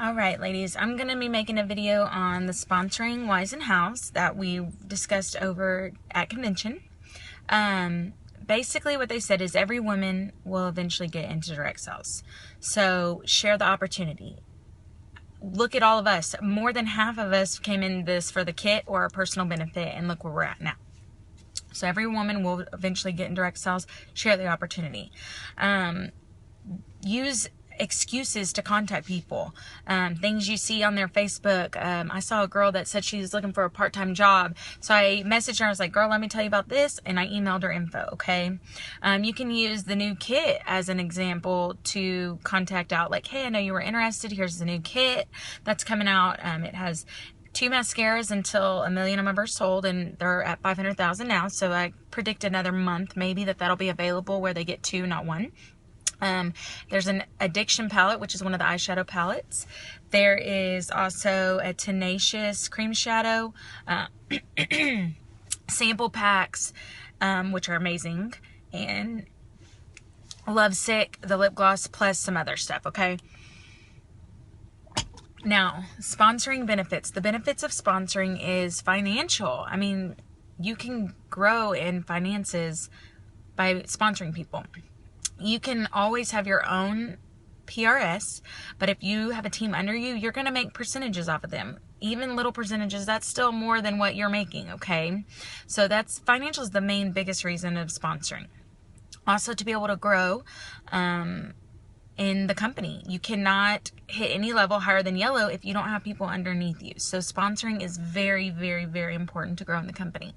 Alright ladies, I'm going to be making a video on the sponsoring whys and hows that we discussed over at convention. Basically what they said is every woman will eventually get into direct sales. So share the opportunity. Look at all of us. More than half of us came in this for the kit or our personal benefit, and look where we're at now. So every woman will eventually get in direct sales. Share the opportunity. Use excuses to contact people. Things you see on their Facebook. I saw a girl that said she was looking for a part-time job, so I messaged her. I was like, girl, let me tell you about this, and I emailed her info. Okay. You can use the new kit as an example to contact out, like, hey, I know you were interested, here's the new kit that's coming out. It has 2 mascaras until 1 million of them are sold, and they're at 500,000 now, so I predict another month maybe that'll be available where they get 2, not 1. There's an addiction palette, which is one of the eyeshadow palettes. There is also a Tenacious cream shadow, sample packs, which are amazing, and Lovesick, the lip gloss, plus some other stuff, okay? Now, sponsoring benefits. The benefits of sponsoring is financial. I mean, you can grow in finances by sponsoring people. You can always have your own PRS, but if you have a team under you, you're going to make percentages off of them. Even little percentages, that's still more than what you're making, okay? So that's, financial is the main biggest reason of sponsoring. Also, to be able to grow in the company. You cannot hit any level higher than yellow if you don't have people underneath you. So sponsoring is very, very, very important to grow in the company.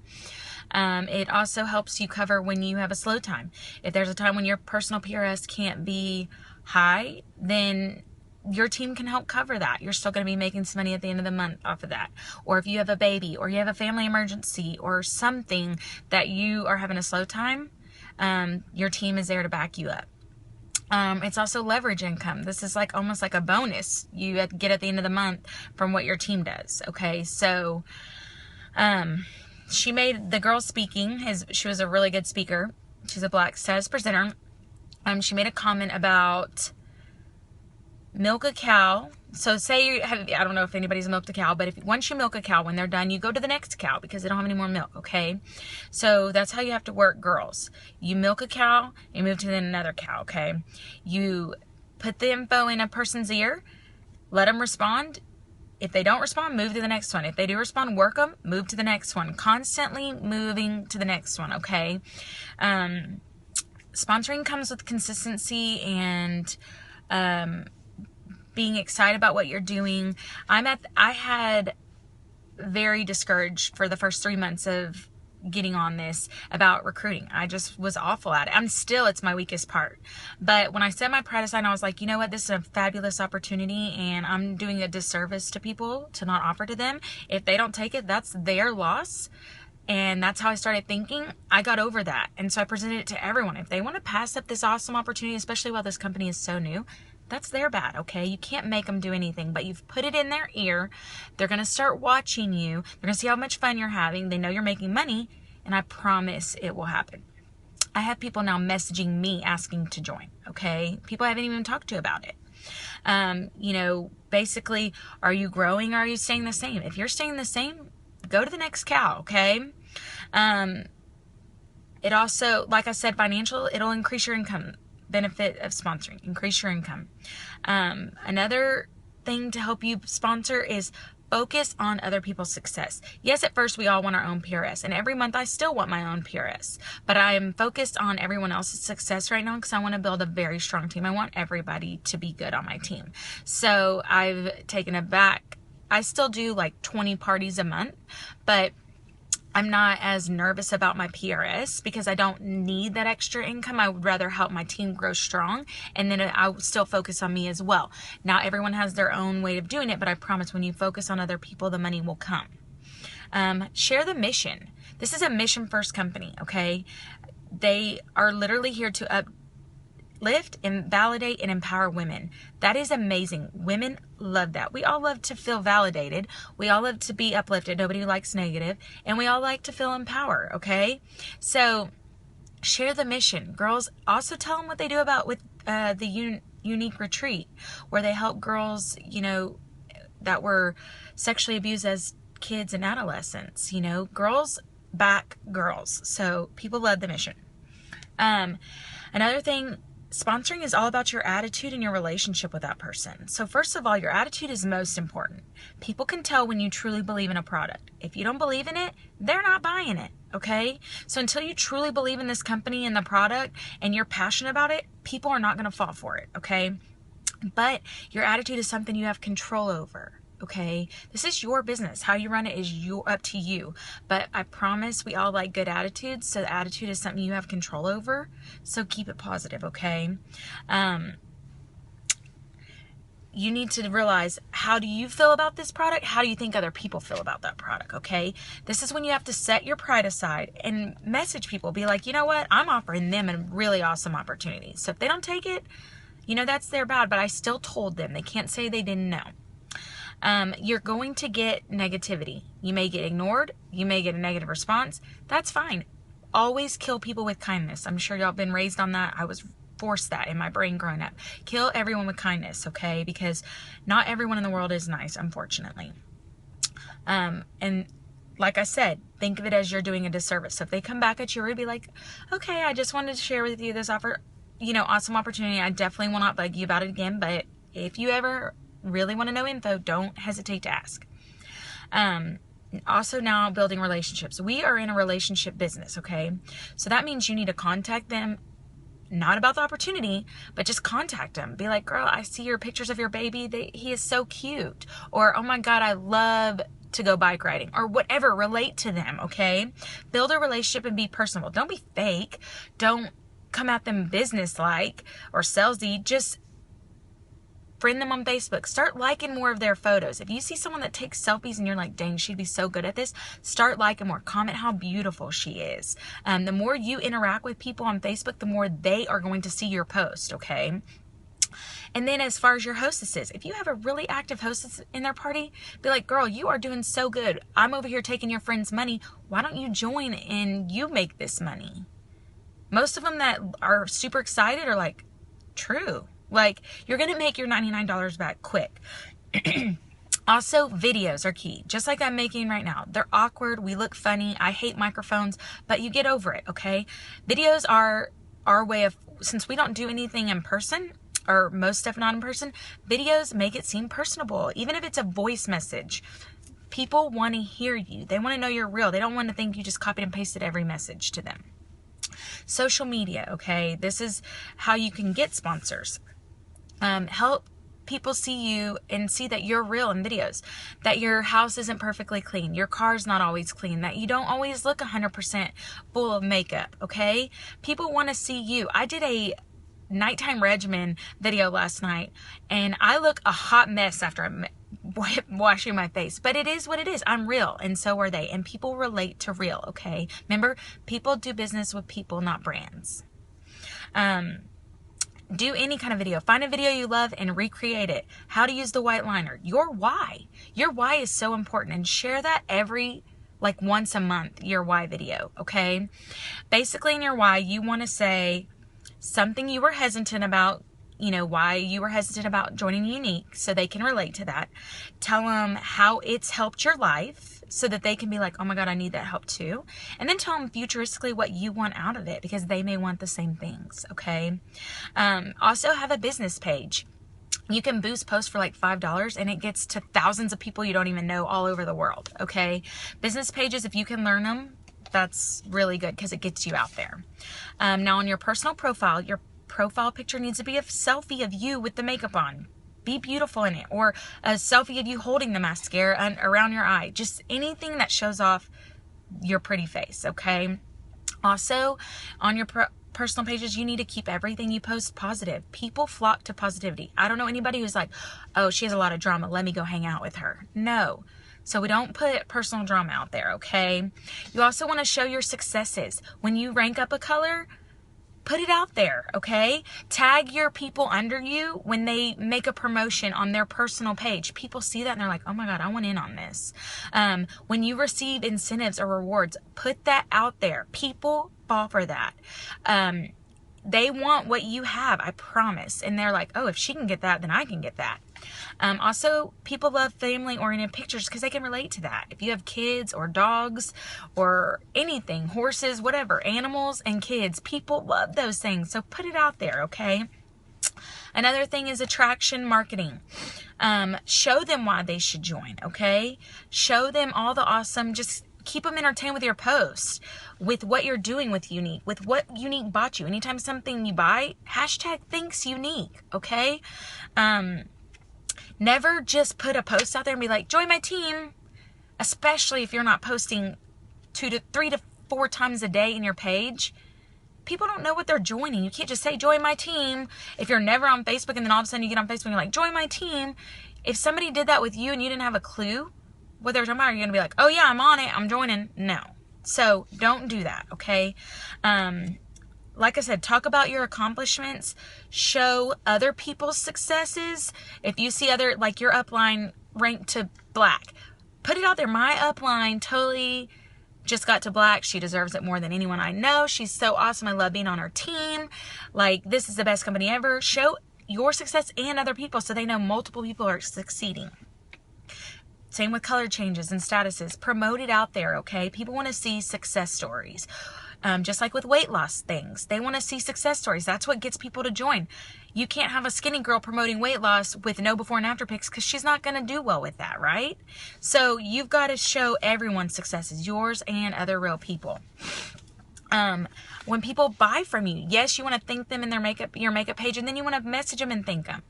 It also helps you cover when you have a slow time. If there's a time when your personal PRS can't be high, then your team can help cover that. You're still going to be making some money at the end of the month off of that. Or if you have a baby, or you have a family emergency, or something that you are having a slow time, your team is there to back you up. It's also leverage income. This is like almost like a bonus you get at the end of the month from what your team does. Okay, so she made the girl speaking. She was a really good speaker. She's a black status presenter. She made a comment about milk a cow. So say you have, I don't know if anybody's milked a cow, but once you milk a cow, when they're done, you go to the next cow because they don't have any more milk, okay? So that's how you have to work, girls. You milk a cow, you move to another cow, okay? You put the info in a person's ear, let them respond. If they don't respond, move to the next one. If they do respond, work them, move to the next one. Constantly moving to the next one, okay? Sponsoring comes with consistency and being excited about what you're doing. I had very discouraged for the first 3 months of getting on this about recruiting. I just was awful at it. It's my weakest part. But when I set my pride aside, I was like, you know what? This is a fabulous opportunity, and I'm doing a disservice to people to not offer to them. If they don't take it, that's their loss. And that's how I started thinking. I got over that. And so I presented it to everyone. If they want to pass up this awesome opportunity, especially while this company is so new, that's their bad, okay? You can't make them do anything, but you've put it in their ear. They're going to start watching you. They're going to see how much fun you're having. They know you're making money, and I promise it will happen. I have people now messaging me asking to join, okay? People I haven't even talked to about it. You know, basically, are you growing or are you staying the same? If you're staying the same, go to the next cow, okay? It also, like I said, financial, it'll increase your income. Benefit of sponsoring, increase your income. Another thing to help you sponsor is focus on other people's success. Yes, at first we all want our own PRS, and every month I still want my own PRS, but I am focused on everyone else's success right now because I want to build a very strong team. I want everybody to be good on my team. So I've taken it back. I still do like 20 parties a month, but I'm not as nervous about my PRS because I don't need that extra income. I would rather help my team grow strong, and then I'll still focus on me as well. Now, everyone has their own way of doing it, but I promise when you focus on other people, the money will come. Share the mission. This is a mission-first company, okay? They are literally here to uplift and validate and empower women. That is amazing. Women love that. We all love to feel validated. We all love to be uplifted. Nobody likes negative. And we all like to feel empowered, okay? So share the mission. Girls, also tell them what they do about with the Younique retreat where they help girls, you know, that were sexually abused as kids and adolescents. You know, girls back girls. So people love the mission. Another thing, sponsoring is all about your attitude and your relationship with that person. So first of all, your attitude is most important. People can tell when you truly believe in a product. If you don't believe in it, they're not buying it, okay? So until you truly believe in this company and the product and you're passionate about it, people are not going to fall for it, okay? But your attitude is something you have control over. Okay, this is your business. How you run it is up to you. But I promise we all like good attitudes. So the attitude is something you have control over. So keep it positive, okay? You need to realize, how do you feel about this product? How do you think other people feel about that product, okay? This is when you have to set your pride aside and message people. Be like, you know what? I'm offering them a really awesome opportunity. So if they don't take it, you know, that's their bad. But I still told them. They can't say they didn't know. You're going to get negativity. You may get ignored. You may get a negative response. That's fine. Always kill people with kindness. I'm sure y'all been raised on that. I was forced that in my brain growing up. Kill everyone with kindness, okay? Because not everyone in the world is nice, unfortunately. And like I said, think of it as you're doing a disservice. So if they come back at you, be like, okay, I just wanted to share with you this awesome opportunity. I definitely will not bug you about it again. But if you ever really want to know info, don't hesitate to ask. Also now building relationships. We are in a relationship business, okay? So that means you need to contact them, not about the opportunity, but just contact them. Be like, girl, I see your pictures of your baby. He is so cute. Or, oh my God, I love to go bike riding, or whatever. Relate to them, okay? Build a relationship and be personable. Don't be fake. Don't come at them business-like or salesy. Just friend them on Facebook. Start liking more of their photos. If you see someone that takes selfies and you're like, dang, she'd be so good at this, start liking more. Comment how beautiful she is. The more you interact with people on Facebook, the more they are going to see your post, okay? And then as far as your hostesses, if you have a really active hostess in their party, be like, girl, you are doing so good. I'm over here taking your friend's money. Why don't you join and you make this money? Most of them that are super excited are like, true. Like, you're going to make your $99 back quick. Also, videos are key. Just like I'm making right now. They're awkward. We look funny. I hate microphones, but you get over it, okay? Videos are our way of, since we don't do anything in person, or most stuff not in person, videos make it seem personable. Even if it's a voice message, people want to hear you. They want to know you're real. They don't want to think you just copied and pasted every message to them. Social media, okay? This is how you can get sponsors. Help people see you and see that you're real in videos, that your house isn't perfectly clean, your car's not always clean, that you don't always look 100% full of makeup, okay? People want to see you. I did a nighttime regimen video last night, and I look a hot mess after I'm washing my face, but it is what it is. I'm real, and so are they, and people relate to real, okay? Remember, people do business with people, not brands. Do any kind of video. Find a video you love and recreate it. How to use the white liner. Your why. Your why is so important, and share that once a month, your why video, okay? Basically in your why, you want to say something you were hesitant about, why you were hesitant about joining Younique, so they can relate to that. Tell them how it's helped your life, so that they can be like, oh my God, I need that help too. And then tell them futuristically what you want out of it, because they may want the same things, okay? Also have a business page. You can boost posts for like $5 and it gets to thousands of people you don't even know all over the world, okay? Business pages, if you can learn them, that's really good because it gets you out there. Now on your personal profile, your profile picture needs to be a selfie of you with the makeup on. Be beautiful in it, or a selfie of you holding the mascara around your eye. Just anything that shows off your pretty face, okay? Also, on your personal pages, you need to keep everything you post positive. People flock to positivity. I don't know anybody who's like, oh, she has a lot of drama, let me go hang out with her. No. So we don't put personal drama out there, okay? You also want to show your successes. When you rank up a color, put it out there, okay? Tag your people under you when they make a promotion on their personal page. People see that and they're like, oh my God, I want in on this. When you receive incentives or rewards, put that out there. People fall for that. they want what you have, I promise. And they're like, oh, if she can get that, then I can get that. Also, people love family-oriented pictures because they can relate to that. If you have kids or dogs or anything, horses, whatever, animals and kids, people love those things. So put it out there, okay? Another thing is attraction marketing. Show them why they should join, okay? Show them all the awesome, just keep them entertained with your posts, with what you're doing with Younique, with what Younique bought you. Anytime something you buy, hashtag thanks Younique, okay? Never just put a post out there and be like, join my team, especially if you're not posting 3 to 4 times a day in your page. People don't know what they're joining. You can't just say, join my team, if you're never on Facebook, and then all of a sudden you get on Facebook and you're like, join my team. If somebody did that with you and you didn't have a clue what they're talking about, you're going to be like, oh yeah, I'm on it, I'm joining. No. So don't do that, okay? Like I said, talk about your accomplishments. Show other people's successes. If you see other, like your upline ranked to black, put it out there. My upline totally just got to black. She deserves it more than anyone I know. She's so awesome. I love being on her team. Like, this is the best company ever. Show your success and other people so they know multiple people are succeeding. Same with color changes and statuses. Promote it out there, okay? People want to see success stories. Just like with weight loss things. They want to see success stories. That's what gets people to join. You can't have a skinny girl promoting weight loss with no before and after pics because she's not going to do well with that, right? So you've got to show everyone's successes, yours and other real people. When people buy from you, yes, you want to thank them in your makeup page, and then you want to message them and thank them.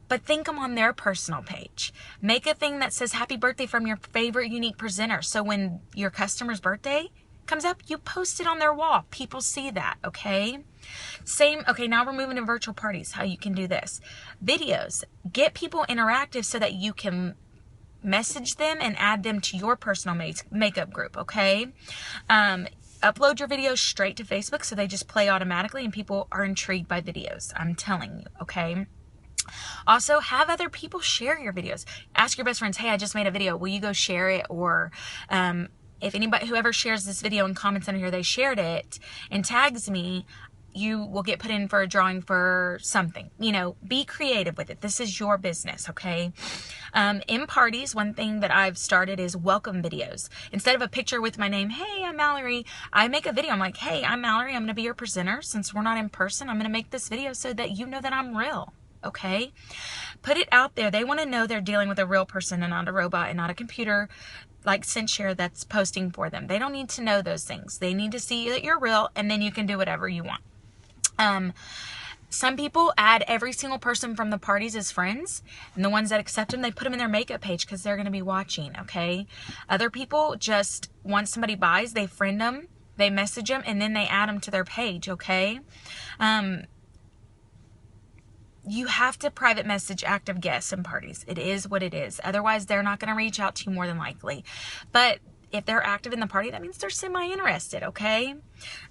But thank them on their personal page. Make a thing that says happy birthday from your favorite Younique presenter. So when your customer's birthday comes up, you post it on their wall. People see that, okay? Okay, now we're moving to virtual parties, how you can do this. Videos. Get people interactive so that you can message them and add them to your personal makeup group, okay? Upload your videos straight to Facebook so they just play automatically and people are intrigued by videos. I'm telling you, okay? Also, have other people share your videos. Ask your best friends, hey, I just made a video. Will you go share it? Or if whoever shares this video and comments under here, they shared it and tags me, you will get put in for a drawing for something. You know, be creative with it. This is your business, okay? In parties, one thing that I've started is welcome videos. Instead of a picture with my name, hey, I'm Mallory, I make a video. I'm like, hey, I'm Mallory. I'm going to be your presenter. Since we're not in person, I'm going to make this video so that you know that I'm real, okay? Put it out there. They want to know they're dealing with a real person and not a robot and not a computer like SendShare that's posting for them. They don't need to know those things. They need to see that you're real, and then you can do whatever you want. Some people add every single person from the parties as friends, and the ones that accept them, they put them in their makeup page because they're going to be watching, okay? Other people just, once somebody buys, they friend them, they message them, and then they add them to their page, okay? You have to private message active guests in parties. It is what it is. Otherwise, they're not going to reach out to you more than likely. But if they're active in the party, that means they're semi-interested, okay?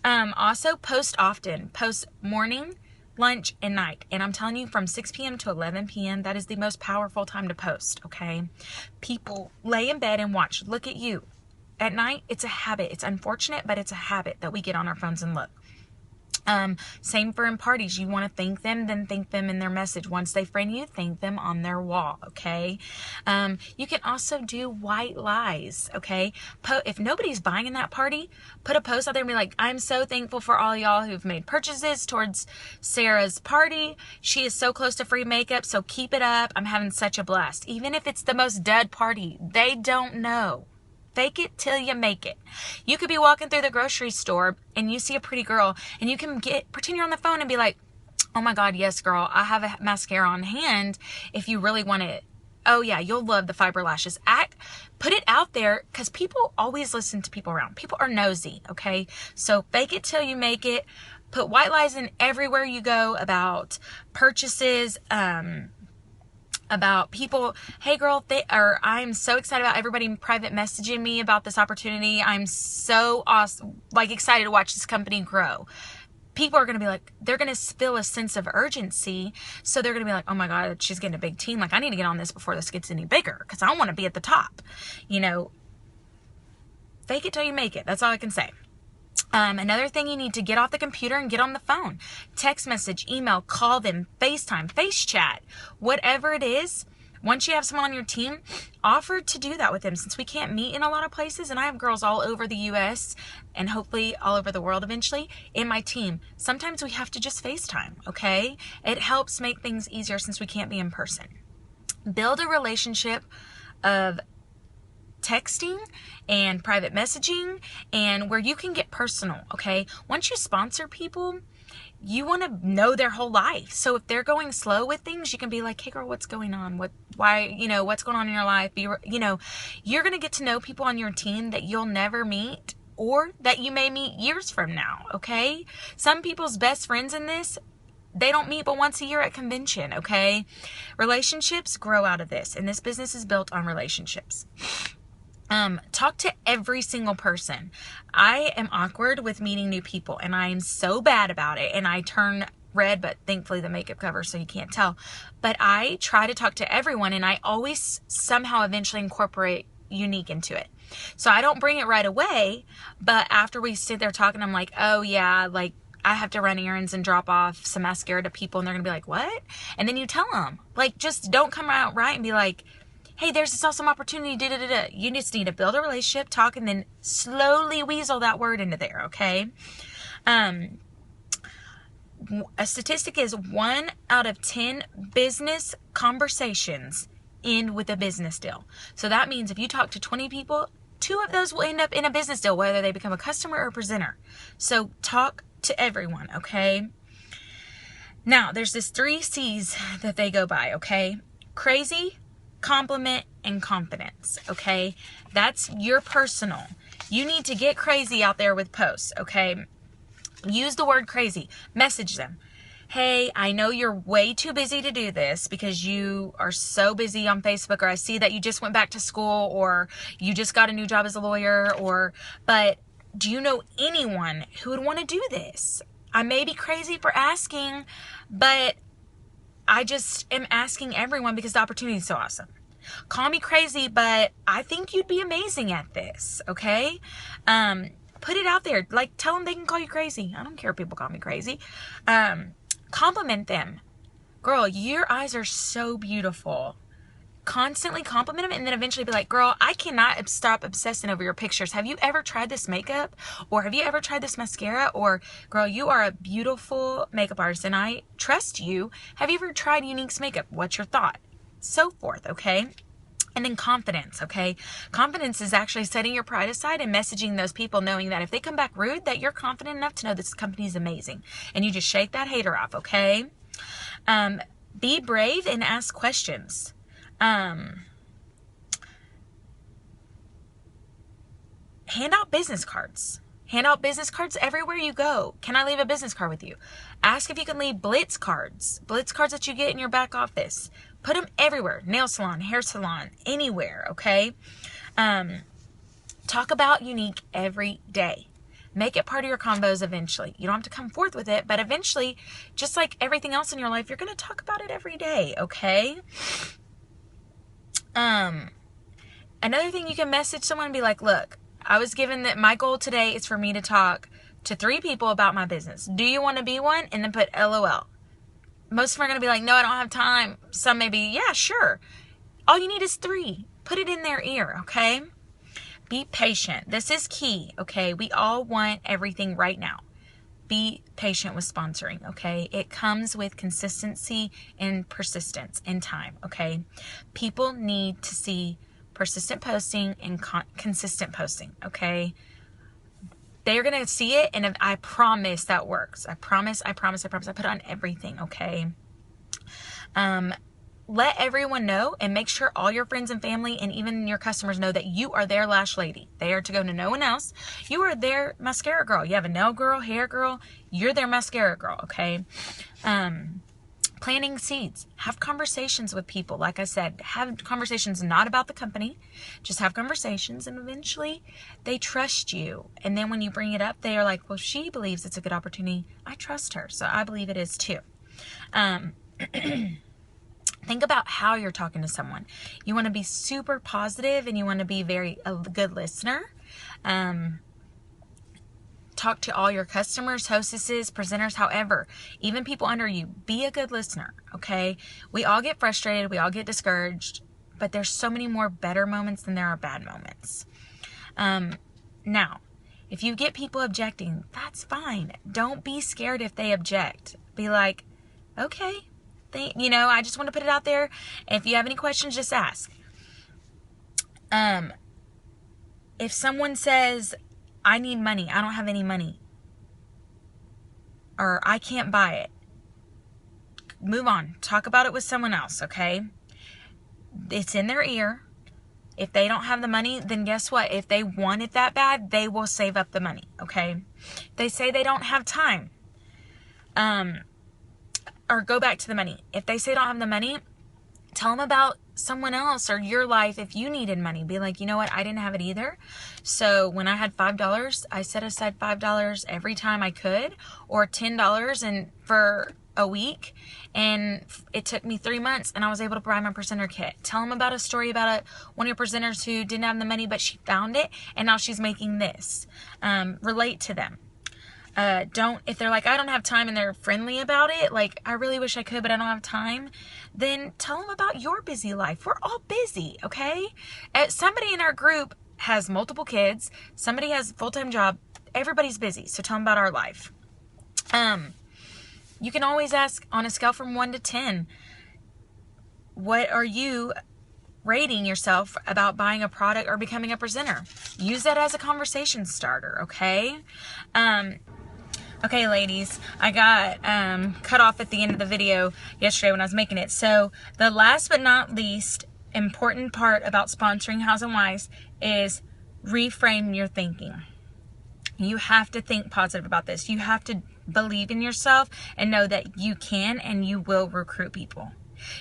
Also, post often. Post morning, lunch, and night. And I'm telling you, from 6 p.m. to 11 p.m., that is the most powerful time to post, okay? People lay in bed and watch. Look at you. At night, it's a habit. It's unfortunate, but it's a habit that we get on our phones and look. Same for in parties. You want to thank them, then thank them in their message. Once they friend you, thank them on their wall, okay? You can also do white lies, okay? If nobody's buying in that party, put a post out there and be like, I'm so thankful for all y'all who've made purchases towards Sarah's party. She is so close to free makeup, so keep it up. I'm having such a blast. Even if it's the most dead party, they don't know. Fake it till you make it. You could be walking through the grocery store and you see a pretty girl and you can pretend you're on the phone and be like, oh my God, yes, girl, I have a mascara on hand if you really want it. Oh yeah, you'll love the fiber lashes. Put it out there because people always listen to people around. People are nosy, okay? So fake it till you make it. Put white lies in everywhere you go about purchases, about people, hey girl, I'm so excited about everybody private messaging me about this opportunity. I'm so awesome, like excited to watch this company grow. People are going to be like, they're going to feel a sense of urgency. So they're going to be like, oh my God, she's getting a big team. Like, I need to get on this before this gets any bigger because I want to be at the top. You know, fake it till you make it. That's all I can say. Another thing, you need to get off the computer and get on the phone. Text message, email, call them, FaceTime, face chat, whatever it is. Once you have someone on your team, offer to do that with them, since we can't meet in a lot of places, and I have girls all over the US and hopefully all over the world eventually in my team. Sometimes we have to just FaceTime, okay? It helps make things easier since we can't be in person. Build a relationship of texting and private messaging, and where you can get personal, okay? Once you sponsor people, you want to know their whole life. So if they're going slow with things, you can be like, hey girl, what's going on? Why, what's going on in your life? You're going to get to know people on your team that you'll never meet, or that you may meet years from now, okay? Some people's best friends in this, they don't meet but once a year at convention, okay? Relationships grow out of this, and this business is built on relationships. Talk to every single person. I am awkward with meeting new people, and I am so bad about it, and I turn red, but thankfully the makeup covers so you can't tell. But I try to talk to everyone, and I always somehow eventually incorporate Younique into it. So I don't bring it right away, but after we sit there talking, I'm like, oh yeah, like I have to run errands and drop off some mascara to people, and they're gonna be like, what? And then you tell them, like, just don't come out right and be like, hey, there's this awesome opportunity, da-da-da-da. You just need to build a relationship, talk, and then slowly weasel that word into there, okay? A statistic is 1 out of 10 business conversations end with a business deal. So that means if you talk to 20 people, 2 of those will end up in a business deal, whether they become a customer or a presenter. So talk to everyone, okay? Now, there's this 3 C's that they go by, okay? Crazy, compliment, and confidence, okay? That's your personal. You need to get crazy out there with posts, okay? Use the word crazy. Message them. Hey, I know you're way too busy to do this because you are so busy on Facebook, or I see that you just went back to school, or you just got a new job as a lawyer, but do you know anyone who would want to do this? I may be crazy for asking, but I just am asking everyone because the opportunity is so awesome. Call me crazy, but I think you'd be amazing at this, okay? Put it out there. Like, tell them they can call you crazy. I don't care if people call me crazy. Compliment them. Girl, your eyes are so beautiful. Constantly compliment them, and then eventually be like, girl, I cannot stop obsessing over your pictures. Have you ever tried this makeup? Or have you ever tried this mascara? Or, girl, you are a beautiful makeup artist and I trust you. Have you ever tried Younique's makeup? What's your thought? So forth, okay? And then confidence, okay? Confidence is actually setting your pride aside and messaging those people, knowing that if they come back rude, that you're confident enough to know this company is amazing. And you just shake that hater off, okay? Be brave and ask questions. Hand out business cards. Hand out business cards everywhere you go. Can I leave a business card with you? Ask if you can leave Blitz cards. Blitz cards that you get in your back office. Put them everywhere. Nail salon, hair salon, anywhere, okay? Talk about Younique every day. Make it part of your convos eventually. You don't have to come forth with it, but eventually, just like everything else in your life, you're going to talk about it every day, okay? Another thing, you can message someone and be like, look, I was given that my goal today is for me to talk to 3 people about my business. Do you want to be one? And then put LOL. Most of them are going to be like, no, I don't have time. Some may be, yeah, sure. All you need is 3. Put it in their ear, okay? Be patient. This is key, okay? We all want everything right now. Be patient with sponsoring, okay? It comes with consistency and persistence and time, okay? People need to see persistent posting and consistent posting, okay? They're going to see it, and I promise that works. I promise. I put it on everything, okay? Let everyone know, and make sure all your friends and family and even your customers know that you are their lash lady. They are to go to no one else. You are their mascara girl. You have a nail girl, hair girl. You're their mascara girl, okay? Planting seeds. Have conversations with people. Like I said, have conversations not about the company. Just have conversations, and eventually they trust you. And then when you bring it up, they are like, well, she believes it's a good opportunity. I trust her, so I believe it is too. Think about how you're talking to someone. You want to be super positive, and you want to be a good listener. talk to all your customers, hostesses, presenters, however, even people under you. Be a good listener, okay? We all get frustrated. We all get discouraged. But there's so many more better moments than there are bad moments. Now, if you get people objecting, that's fine. Don't be scared if they object. Be like, okay, I just want to put it out there. If you have any questions, just ask. If someone says, I need money, I don't have any money, or I can't buy it, move on. Talk about it with someone else, okay? It's in their ear. If they don't have the money, then guess what? If they want it that bad, they will save up the money, okay? They say they don't have time. Or go back to the money. If they say they don't have the money, tell them about someone else or your life. If you needed money, be like, you know what? I didn't have it either. So when I had $5, I set aside $5 every time I could, or $10 for a week, and it took me 3 months, and I was able to buy my presenter kit. Tell them about a story about one of your presenters who didn't have the money, but she found it, and now she's making this. Relate to them. If they're like, I don't have time, and they're friendly about it, like, I really wish I could, but I don't have time, then tell them about your busy life. We're all busy, okay? Somebody in our group has multiple kids. Somebody has a full-time job. Everybody's busy, so tell them about our life. You can always ask on a scale from 1 to 10, what are you rating yourself about buying a product or becoming a presenter? Use that as a conversation starter, okay? Okay, ladies, I got cut off at the end of the video yesterday when I was making it. So the last but not least important part about sponsoring Hows and Whys is reframe your thinking. You have to think positive about this. You have to believe in yourself and know that you can and you will recruit people.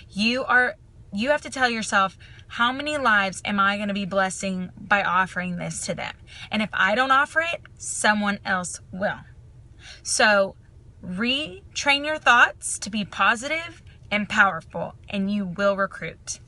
You have to tell yourself, how many lives am I going to be blessing by offering this to them? And if I don't offer it, someone else will. So retrain your thoughts to be positive and powerful, and you will recruit.